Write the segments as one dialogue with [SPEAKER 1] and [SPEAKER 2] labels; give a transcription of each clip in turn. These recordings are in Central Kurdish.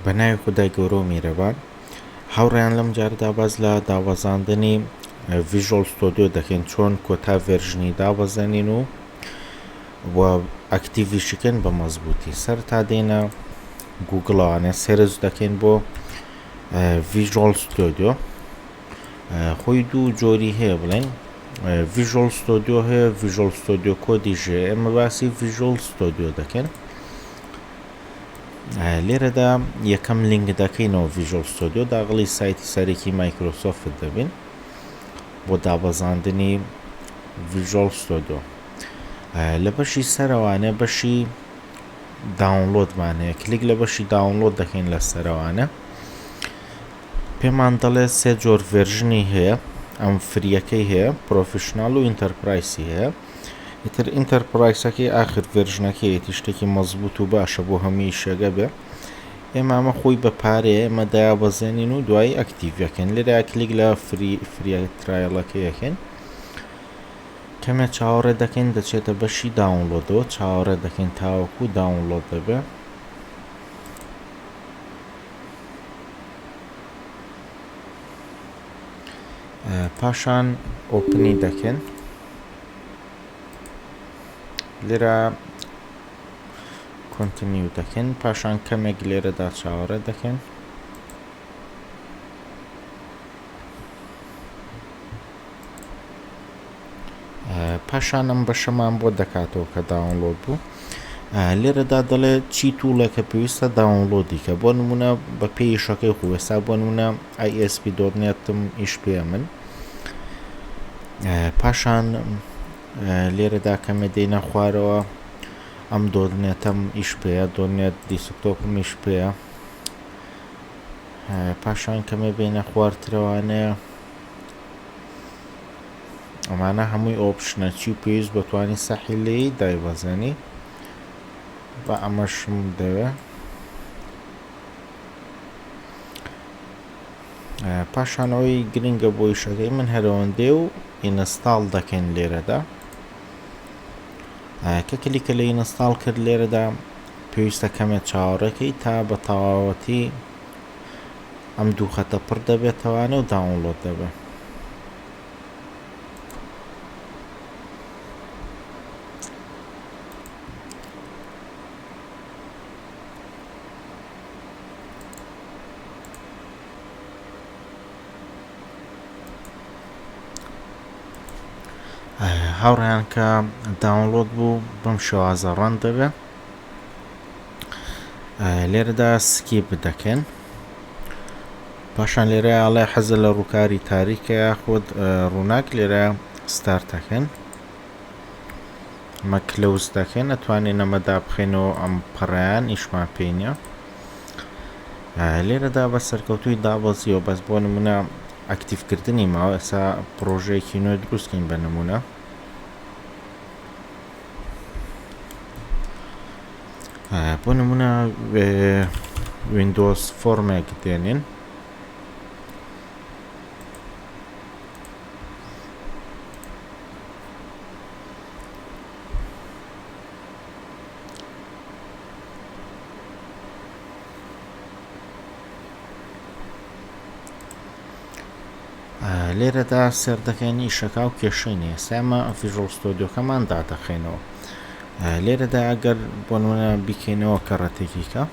[SPEAKER 1] بەناوی خودای گەورە و میرەبان هاوڕێیان لەم جاردا باز لە دابەزاندنی ڤیژوەڵ ستۆدیۆ دەکەین چۆن کۆتا ڤێرژنی دابەزێنین و ئەکتیڤیشکەن بە مەزبوطی سەر تا دێنە گوگڵەوانێ سێرچ دەکەین بۆ ڤیژوەڵ ستۆدیۆ خۆی دوو جۆری هەیە بڵێن ڤیژوەڵ ستۆدیۆ هەیە ڤیژوەڵ ستۆدیۆ کۆدیش هەیە ئێمە باسی ڤیژوەڵ ستۆدیۆ دەکەن لێرەدا یەکەم لینک دەکەینەوە ڤیژوەڵ ستۆدیۆ داغڵی سایتی سەرێکی مایکرۆسۆفت دەبین بۆ دابەزاندنی ڤیژوەڵ ستۆدیۆ لە بەشی سەرەوانە بەشی داونلۆدمان هەیە کلیک لە بەشی داونلۆد دەکەین لە سەرەوانە پێمان دەڵێت سێ جۆر ڤێرژنی هەیە ئەم فریەکەی هەیە پرۆفشناڵ و ئینتەرپرایسی هەیە ئیتر ئینتەرپرایسەکەی ئاخر ڤێرژنەکەیەتی شتێکی مەزبوط و باشە بۆ هەمووی شەگە بێ ئێمە ئەمە خۆی بە پارەیە ئێمە دایابەزێنین و دوایی ئەکتیڤەکەن لێرە کلیک لە فریە ترایڵەکە یەکەن کەمە چاوەڕێ دەکەین دەچێتە بەشی داونلۆدەوە چاوەڕێ دەکەین تاوەکو داونلۆد دەبێ پاشان ئۆپنی دەکەن لێرە کۆنتینیو دەکەن پاشان کەمێک لێرەدا چاوەڕێ دەکەن پاشان ئەم بەشەمان بۆ دەکاتەوە کە داونلۆد بوو لێرەدا دەڵێت چی توولەکە پێویستە داونلۆدی کە بۆ نمونە بە پێی شەکەی خوێستا بۆ نمونە ASP.NET-م ئیش پێ من پاشان لێرەدا کەمە دێنە خوارەوە ئەم دۆنێتەم ئیش پێەیە دۆنێت دیسکتۆپم ئیش پێەیە پاشان کەمە بینە خوارترەوانەیە ئەمانە هەمووی ئۆپشنە چی پێویست بەتوانی سەحیلەی دایبەزێنی بە ئەمەشم دەوێت پاشانەوەی گرنگە بۆ ئیشەکەی من هەرەوەندێ و ئینستاڵ دەکەین لێرەدا کە کلیکە لە ئینستاڵ کرد لێرەدا پێویستە کەمێک چاوەڕێکەی تا بە تەواوەتی ئەم دوو خەتە پڕ دەبێتەوانە و داونلۆد دەبێت هاوڕێیان کە داونلۆد بوو بەم شێوازە ڕەن دەبێت لێرەدا سکیپ دەکەن پاشان لێرە ئاڵێ حەزە لە ڕووکاری تاریکە یاخود ڕووناک لێرە ستارتەکەن ئەمە کلەوز دەکەن ئەتوانین ئەمەدا بخێنەوە ئەم پەڕیان ئیشمان پێی نییە لێرەدا بە سەرکەوتووی دابەزیەوە بەس بۆ نمونە ئەکتیڤکردنی ماوە ئێستا پرۆژەیەکی نوێ دروستکەین بە نمونە بۆ نمونە ویندۆز فۆرمێک دێنین لێرەدا سەر دەکەین ئیشەکە و کێشەی نیە ئێمە ڤیژوەڵ ستۆدیۆکەمان دادەخێنەوە لێرەدا ئەگەر بۆ نمونە بیکەینەوە کەڕەتێکیکە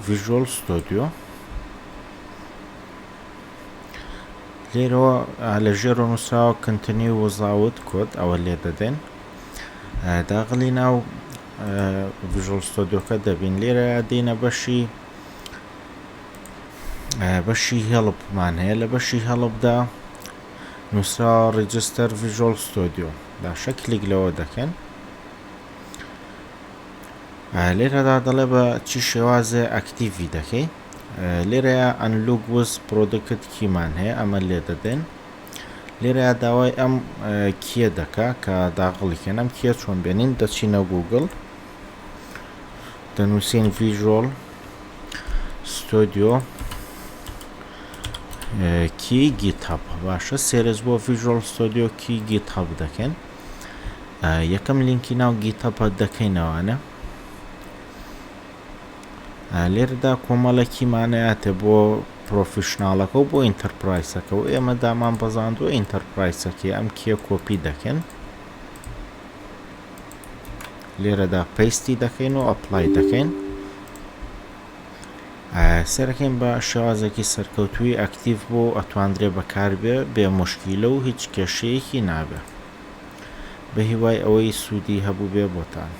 [SPEAKER 1] ڤیژوەڵ ستۆدیۆ لێرەوە لە ژێرۆ نووسراوە کۆنتینیو وزاوت کۆد ئەوە لێ دەدەین داغڵی ناو ڤیژوەڵ ستۆدیۆکە دەبین لێرە دێنە بەشی هێڵپمان هەیە لە بەشی هەڵپدا نووسرا ڕیجستەر ڤیژوەڵ ستۆدیۆ باشە کلیک لەوە دەکەن لێرەدا دەڵێ بە چی شێوازە ئەکتیڤی دەکەی لێرەیە ئەنلوگ وز پرۆدکت کیمان هەیە ئەمە لێ دەدەن لێرەیە داوای ئەم کیە دەکا کە داغڵیکەن ئەم کیە چۆن بێنین دەچینە گوگڵ دەنووسین ڤیژوەڵ ستۆدیۆ کی گیتهاب باشە سێرز بۆ ڤیژوەڵ ستۆدیۆ کی گیتهاب دەکەن یەکەم لینکی ناو گیتهاب دەکەینەوانە لێرەدا کۆمەڵێکیمانەیەتە بۆ پرۆفشناڵەکە و بۆ ئینتەرپرایسەکە و ئێمە دامان بەزاندووە ئینتەرپرایسەکەی ئەم کێ کۆپی دەکەن لێرەدا پەیستی دەکەین و ئەپلای دەکەین سەرەکەین بە شێوازێکی سەرکەوتووی ئەکتیڤ بۆ ئەتواندرێ بەکاربێ بێ مشکیلە و هیچ کێشەیەکی نابێ بە هیوای ئەوەی سوودی هەبوو بێ بۆتان